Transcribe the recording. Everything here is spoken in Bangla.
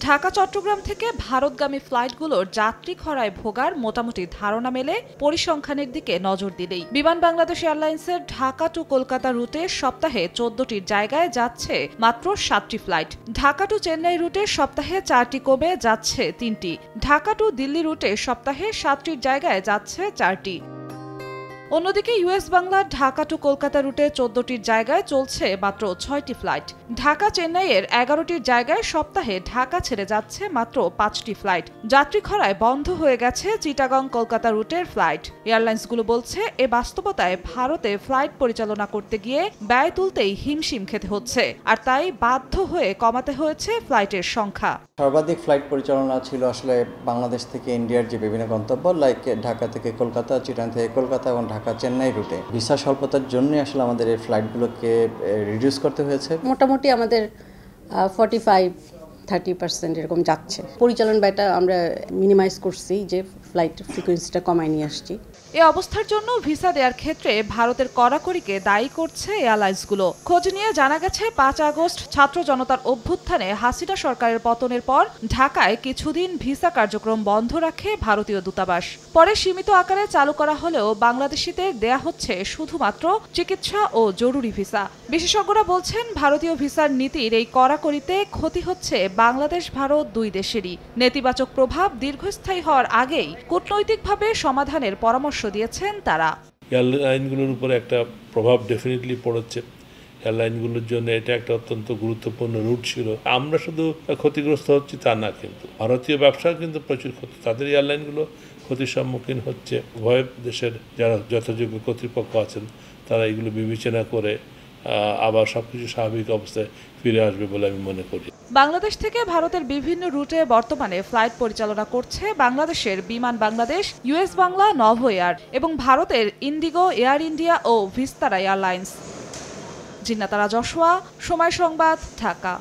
ঢাকা চট্টগ্রাম থেকে ভারতগামী ফ্লাইটগুলোর যাত্রী খরায় ভোগার মোটামুটি ধারণা মেলে পরিসংখ্যানের দিকে নজর দিলেই। বিমান বাংলাদেশ এয়ারলাইন্সের ঢাকা টু কলকাতা রুটে সপ্তাহে 14টির জায়গায় যাচ্ছে মাত্র 7টি ফ্লাইট। ঢাকা টু চেন্নাই রুটে সপ্তাহে 4টি কমে যাচ্ছে 3টি। ঢাকা টু দিল্লি রুটে সপ্তাহে 7টির জায়গায় যাচ্ছে 4টি। অন্যদিকে ইউএস বাংলা ঢাকা টু কলকাতা রুটে 14টির জায়গায় চলছে মাত্র 6টি ফ্লাইট। ঢাকা চেন্নাইয়ের 11টির জায়গায় সপ্তাহে ঢাকা ছেড়ে যাচ্ছে মাত্র 5টি ফ্লাইট। যাত্রী খরায় বন্ধ হয়ে গেছে চিটাগং কলকাতা রুটের ফ্লাইট। এয়ারলাইন্সগুলো বলছে এ বাস্তবতায় ভারতে ফ্লাইট পরিচালনা করতে গিয়ে ব্যয় তুলতেই হিমশিম খেতে হচ্ছে, আর তাই বাধ্য হয়ে কমাতে হয়েছে ফ্লাইটের সংখ্যা। সর্বাধিক ফ্লাইট পরিচালনা ছিল আসলে বাংলাদেশ থেকে ইন্ডিয়ার যে বিভিন্ন গন্তব্য, লাইক ঢাকা থেকে কলকাতা, চিটাগং থেকে কলকাতা এবং ঢাকা চেন্নাই রুটে। ভিসা স্বল্পতার জন্য আসলে আমাদের এই ফ্লাইটগুলোকে রিডিউস করতে হয়েছে। মোটামুটি আমাদের 45-30% এরকম যাচ্ছে। পরিচালন ব্যয়টা আমরা মিনিমাইজ করছি, যে ফ্লাইট ফ্রিকোয়েন্সিটা কমায় নিয়ে আসছি। এ অবস্থার জন্য ভিসা দেওয়ার ক্ষেত্রে ভারতের কড়াকড়িকে দায়ী করছে এয়ারলাইন্সগুলো। খোঁজ নিয়ে জানা গেছে 5 আগস্ট ছাত্র জনতার অভ্যুত্থানে হাসিনা সরকারের পতনের পর ঢাকায় কিছুদিন ভিসা কার্যক্রম বন্ধ রাখে ভারতীয় দূতাবাস। পরে সীমিত আকারে চালু করা হলেও বাংলাদেশিদের দেয়া হচ্ছে শুধুমাত্র চিকিৎসা ও জরুরি ভিসা। বিশেষজ্ঞরা বলছেন ভারতীয় ভিসার নীতির এই কড়াকড়িতে ক্ষতি হচ্ছে বাংলাদেশ ভারত দুই দেশেরই। নেতিবাচক প্রভাব দীর্ঘস্থায়ী হওয়ার আগেই কূটনৈতিকভাবে সমাধানের পরামর্শ দিয়েছেন তারা। এয়ারলাইনগুলোর উপরে একটা প্রভাব ডেফিনেটলি পড়েছে। এয়ারলাইনগুলোর জন্য এটা একটা অত্যন্ত গুরুত্বপূর্ণ রুট ছিল। আমরা শুধু ক্ষতিগ্রস্ত হচ্ছি তা না, কিন্তু ভারতীয় ব্যবসা কিন্তু প্রচুর ক্ষতি। তাদের এয়ারলাইনগুলো ক্ষতির সম্মুখীন হচ্ছে। উভয় দেশের যারা যথাযোগ্য কর্তৃপক্ষ আছেন তারা এগুলো বিবেচনা করে আবার সবকিছু স্বাভাবিক অবস্থায় ফিরে আসবে বলে আমি মনে করি। বাংলাদেশ থেকে ভারতের বিভিন্ন রুটে বর্তমানে ফ্লাইট পরিচালনা করছে বাংলাদেশের বিমান Bangladesh, US Bangla, Novo air এবং ভারতের ইন্ডিগো, এয়ার ইন্ডিয়া ও ভিস্তারা এয়ারলাইন্স। জিন্নাত আরা জশোয়া, সময় সংবাদ, ঢাকা।